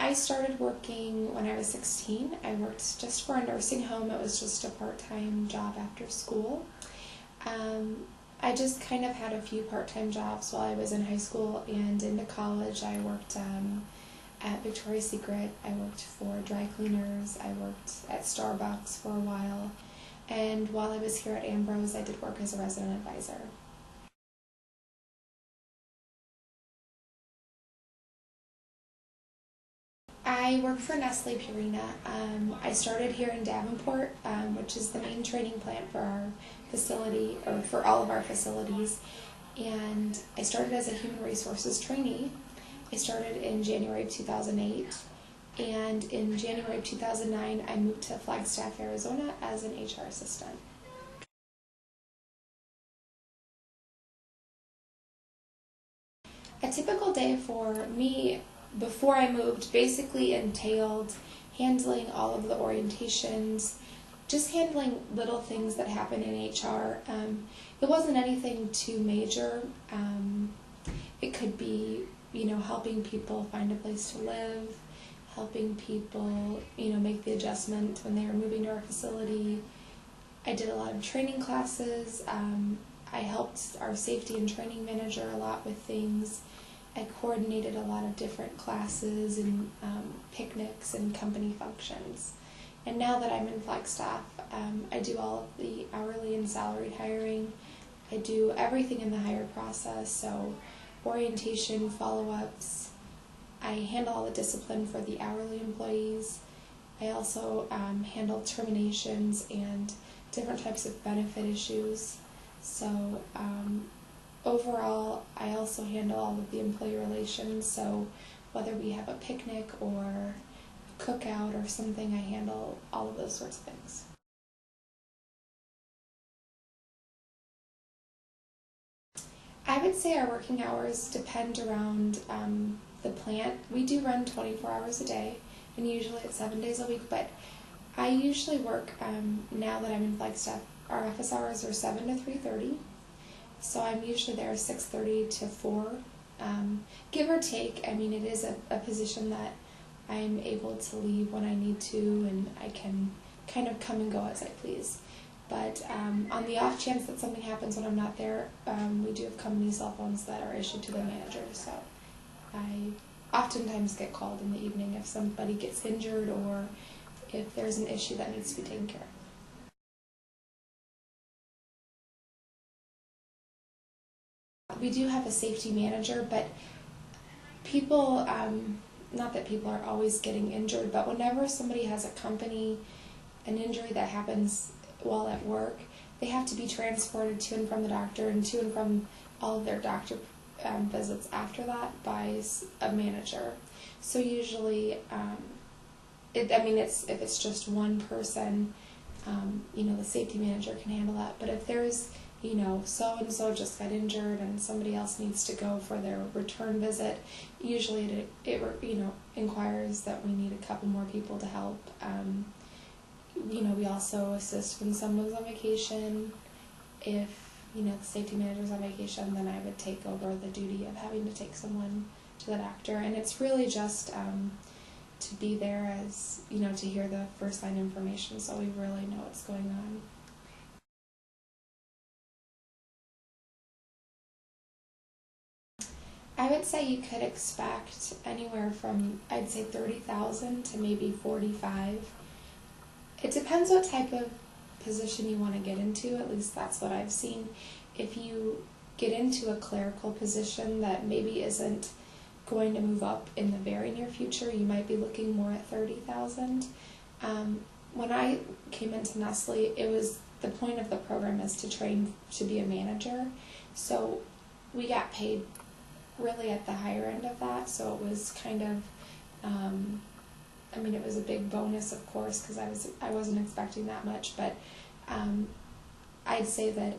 I started working when I was 16. I worked just for a nursing home. It was just a part-time job after school. I just kind of had a few part-time jobs while I was in high school and into college. I worked at Victoria's Secret. I worked for dry cleaners. I worked at Starbucks for a while. And while I was here at Ambrose, I did work as a resident advisor. I work for Nestle Purina. I started here in Davenport, which is the main training plant for our facility, or for all of our facilities. And I started as a human resources trainee. I started in January of 2008. And in January of 2009, I moved to Flagstaff, Arizona as an HR assistant. A typical day for me before I moved basically entailed handling all of the orientations, just handling little things that happen in HR. It wasn't anything too major. It could be, helping people find a place to live, helping people, make the adjustment when they were moving to our facility. I did a lot of training classes. I helped our safety and training manager a lot with things. I coordinated a lot of different classes and picnics and company functions. And now that I'm in Flagstaff, I do all of the hourly and salaried hiring. I do everything in the hire process, so orientation, follow-ups. I handle all the discipline for the hourly employees. I also handle terminations and different types of benefit issues. So overall, I also handle all of the employee relations, so whether we have a picnic or a cookout or something, I handle all of those sorts of things. I would say our working hours depend around the plant. We do run 24 hours a day, and usually it's 7 days a week, but I usually work, now that I'm in Flagstaff, our office hours are 7 to 3:30. So I'm usually there 6:30 to 4, give or take. I mean, it is a position that I'm able to leave when I need to, and I can kind of come and go as I please. But on the off chance that something happens when I'm not there, we do have company cell phones that are issued to the manager. So I oftentimes get called in the evening if somebody gets injured or if there's an issue that needs to be taken care of. We do have a safety manager, but people, not that people are always getting injured, but whenever somebody has an injury that happens while at work, they have to be transported to and from the doctor and to and from all of their doctor visits after that by a manager. So usually, if it's just one person, the safety manager can handle that. But if there's so-and-so just got injured and somebody else needs to go for their return visit, usually it inquires that we need a couple more people to help. We also assist when someone's on vacation. If, the safety manager's on vacation, then I would take over the duty of having to take someone to the doctor. And it's really just to be there as, to hear the first line information so we really know what's going on. I would say you could expect anywhere from, I'd say 30,000 to maybe 45. It depends what type of position you want to get into, at least that's what I've seen. If you get into a clerical position that maybe isn't going to move up in the very near future, you might be looking more at 30,000. When I came into Nestle, the point of the program is to train to be a manager. So we got paid really at the higher end of that, so it was kind of, it was a big bonus, of course, because I wasn't expecting that much, but I'd say that,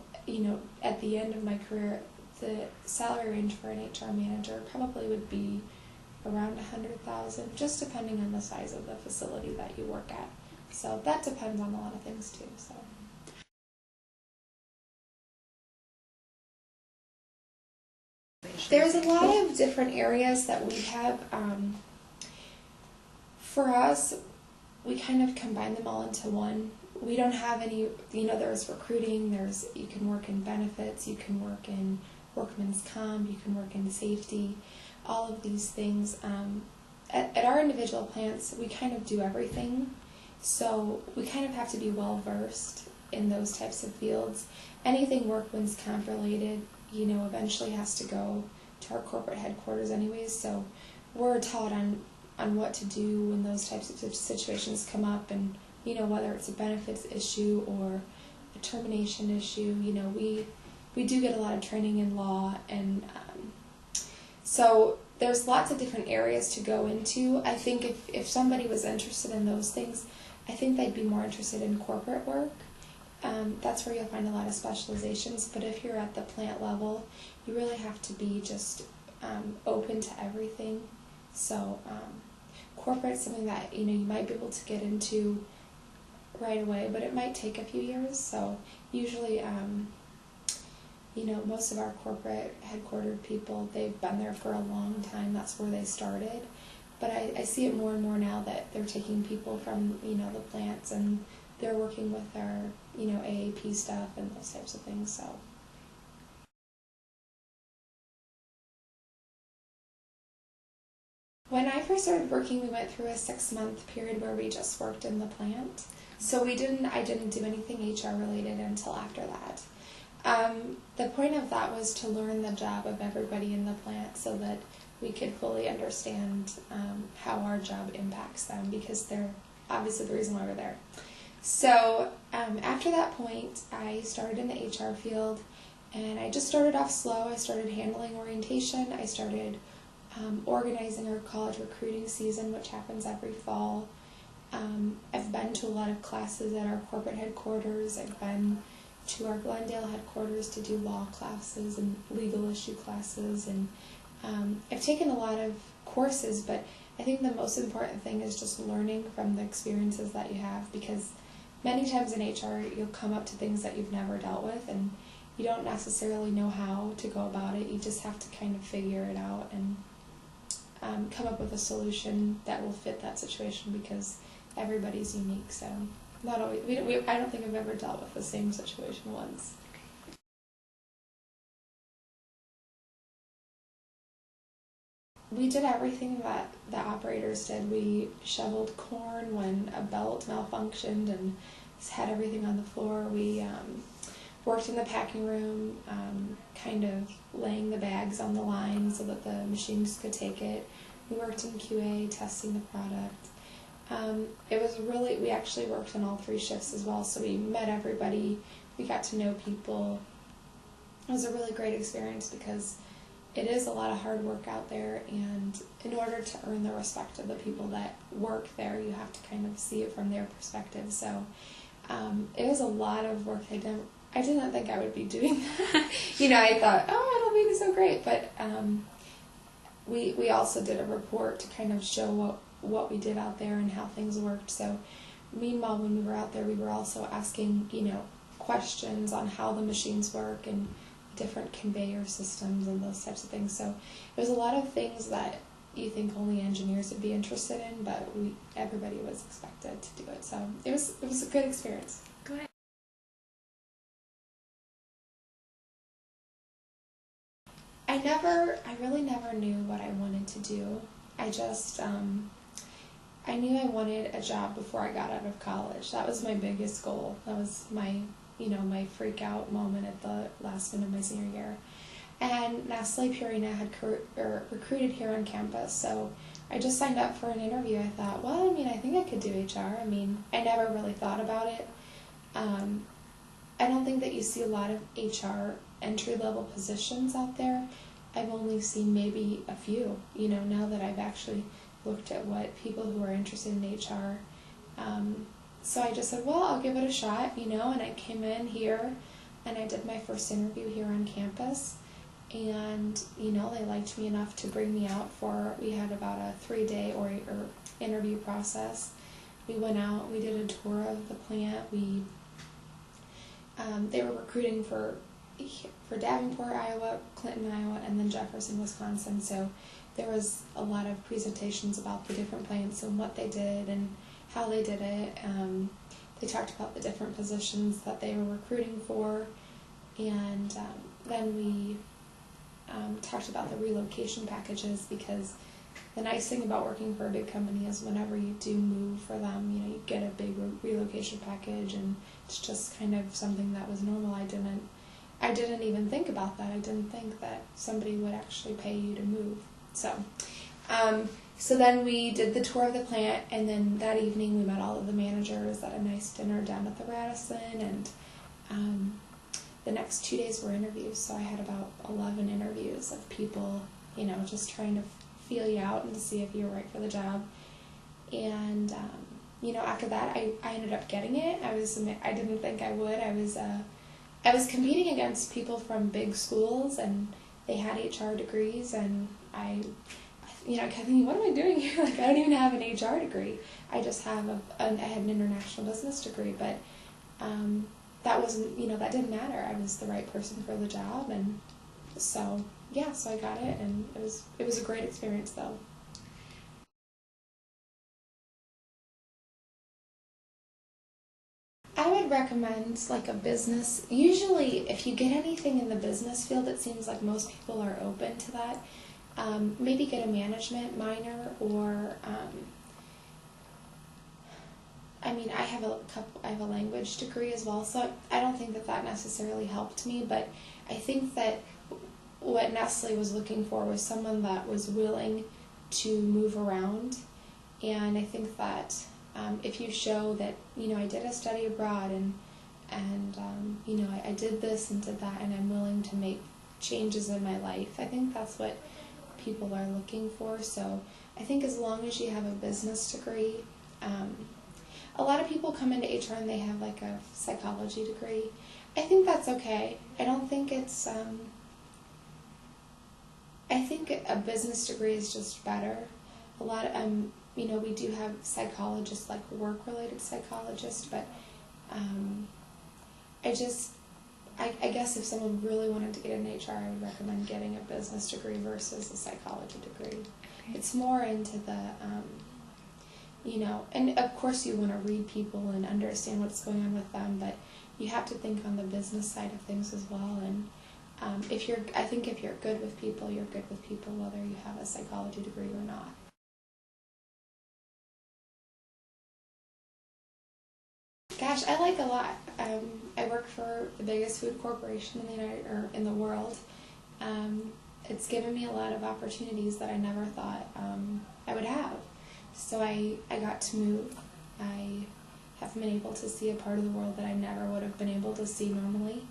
at the end of my career, the salary range for an HR manager probably would be around 100,000, just depending on the size of the facility that you work at. So that depends on a lot of things too. So. There's a lot of different areas that we have. For us, we kind of combine them all into one. We don't have any, there's recruiting, you can work in benefits, you can work in workman's comp, you can work in safety, all of these things. At our individual plants, we kind of do everything, so we kind of have to be well versed in those types of fields. Anything workman's comp related, eventually has to go to our corporate headquarters anyways, so we're taught on what to do when those types of situations come up, and whether it's a benefits issue or a termination issue. We do get a lot of training in law, and so there's lots of different areas to go into. I think if somebody was interested in those things, I think they'd be more interested in corporate work. That's where you'll find a lot of specializations, but if you're at the plant level, you really have to be just open to everything. So corporate is something that you might be able to get into right away, but it might take a few years. So usually most of our corporate headquartered people, they've been there for a long time. That's where they started. But I see it more and more now that they're taking people from the plants, and they're working with our AAP stuff and those types of things. So when I first started working, we went through a 6-month period where we just worked in the plant. So I didn't do anything HR related until after that. The point of that was to learn the job of everybody in the plant so that we could fully understand how our job impacts them, because they're obviously the reason why we're there. So after that point, I started in the HR field, and I just started off slow. I started handling orientation. I started organizing our college recruiting season, which happens every fall. I've been to a lot of classes at our corporate headquarters. I've been to our Glendale headquarters to do law classes and legal issue classes, and I've taken a lot of courses, but I think the most important thing is just learning from the experiences that you have, because many times in HR you'll come up to things that you've never dealt with, and you don't necessarily know how to go about it. You just have to kind of figure it out and come up with a solution that will fit that situation, because everybody's unique. So not always. I don't think I've ever dealt with the same situation once. We did everything that the operators did. We shoveled corn when a belt malfunctioned and had everything on the floor. We worked in the packing room, kind of laying the bags on the line so that the machines could take it. We worked in QA, testing the product. We actually worked on all 3 shifts as well, so we met everybody, we got to know people. It was a really great experience, because it is a lot of hard work out there, and in order to earn the respect of the people that work there, you have to kind of see it from their perspective. So it was a lot of work. I didn't think I would be doing that. I thought, it'll be so great, but we also did a report to kind of show what we did out there and how things worked. So meanwhile, when we were out there, we were also asking questions on how the machines work and different conveyor systems and those types of things. So there's a lot of things that you think only engineers would be interested in, but everybody was expected to do it. So it was a good experience. Go ahead. I really never knew what I wanted to do. I just I knew I wanted a job before I got out of college. That was my biggest goal. That was my my freak out moment at the last minute of my senior year. And Nestle Purina had recruited here on campus, so I just signed up for an interview. I thought, well, I think I could do HR. I never really thought about it. I don't think that you see a lot of HR entry-level positions out there. I've only seen maybe a few, now that I've actually looked at what people who are interested in HR. So I just said, well, I'll give it a shot, and I came in here and I did my first interview here on campus, and, they liked me enough to bring me out we had about a 3-day or interview process. We went out, we did a tour of the plant. They were recruiting for Davenport, Iowa, Clinton, Iowa, and then Jefferson, Wisconsin. So there was a lot of presentations about the different plants and what they did and how they did it. They talked about the different positions that they were recruiting for, and then we talked about the relocation packages, because the nice thing about working for a big company is whenever you do move for them, you get a big relocation package, and it's just kind of something that was normal. I didn't even think about that. I didn't think that somebody would actually pay you to move. So then we did the tour of the plant, and then that evening we met all of the managers at a nice dinner down at the Radisson, and the next 2 days were interviews. So I had about 11 interviews of people, just trying to feel you out and to see if you were right for the job. And after that, I ended up getting it. I didn't think I would. I was competing against people from big schools, and they had HR degrees, and I kept thinking, what am I doing here? I don't even have an HR degree. I just have I had an international business degree, but that wasn't, that didn't matter. I was the right person for the job, and so I got it, and it was a great experience, though. I would recommend a business. Usually, if you get anything in the business field, it seems like most people are open to that. Maybe get a management minor, or I have a language degree as well, so I don't think that necessarily helped me, but I think that what Nestle was looking for was someone that was willing to move around, and I think that if you show that, I did a study abroad, and I did this and did that, and I'm willing to make changes in my life, I think that's what people are looking for. So I think as long as you have a business degree, a lot of people come into HR and they have a psychology degree. I think that's okay. I don't think it's, I think a business degree is just better. A lot of, we do have psychologists, work-related psychologists, but I guess if someone really wanted to get in HR, I would recommend getting a business degree versus a psychology degree. Okay. It's more into the, and of course you want to read people and understand what's going on with them, but you have to think on the business side of things as well. And I think if you're good with people, you're good with people whether you have a psychology degree or not. Gosh, I like a lot. I work for the biggest food corporation in the world. It's given me a lot of opportunities that I never thought I would have. So I got to move. I have been able to see a part of the world that I never would have been able to see normally.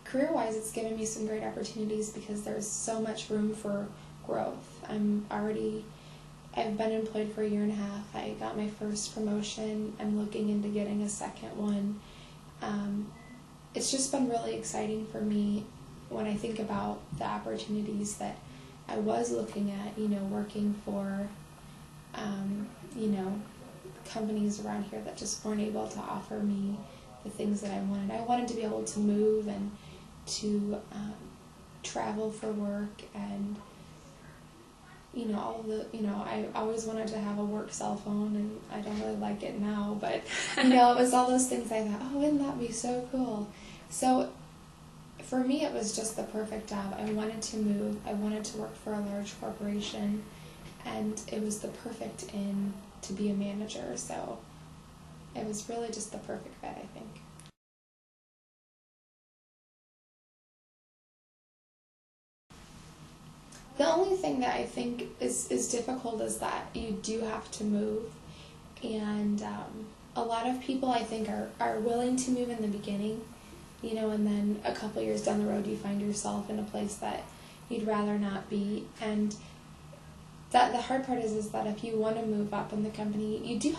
Career-wise, it's given me some great opportunities because there's so much room for growth. I've been employed for 1.5 years. I got my first promotion. I'm looking into getting a second one. It's just been really exciting for me when I think about the opportunities that I was looking at, working for, companies around here that just weren't able to offer me the things that I wanted. I wanted to be able to move and to travel for work, and I always wanted to have a work cell phone, and I don't really like it now, but, it was all those things I thought, oh, wouldn't that be so cool? So, for me, it was just the perfect job. I wanted to move, I wanted to work for a large corporation, and it was the perfect to be a manager, so it was really just the perfect fit, I think. The only thing that I think is difficult is that you do have to move, and a lot of people, I think, are willing to move in the beginning, and then a couple years down the road you find yourself in a place that you'd rather not be, and the hard part is that if you want to move up in the company, you do have